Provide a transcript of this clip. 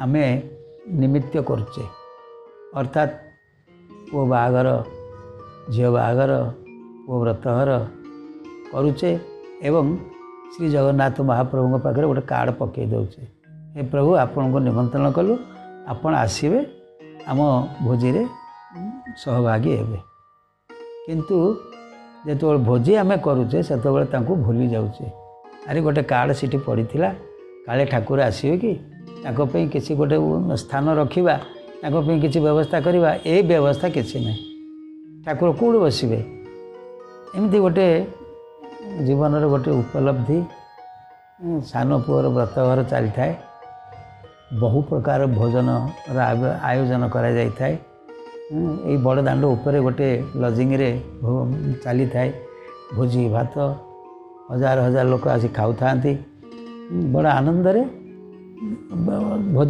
आमे निमित्त करुचे अर्थात पुओ बाहागर झील बाहागर पुओ व्रतघर करुचे एवं श्री जगन्नाथ महाप्रभु पाखे गोटे कार्ड पकई दौचे हे प्रभु आपण को निमंत्रण कलु आपण आसवे आम भोजी रे सहभागी हेबे किंतु जो भोजी आम करुचे से भूली जाऊे अरे गोटे कार्ड सीटी पड़ी काले ठाकुर आसवे कि किसी गोटे स्थान रखा किसी व्यवस्था करवा ये व्यवस्था किसी ना ठाकुर कौट बसवे एमती गोटे जीवन गोटे उपलब्धि सान पुअर व्रतघर चली थाए बहु प्रकार भोजन आयोजन करा जाय थाए ये बड़ दाण्ड उपरे गोटे लजिंग रे चली थाए भोजी भात हजार हजार लोक आसी खाऊ था बड़ आनंद रे भोज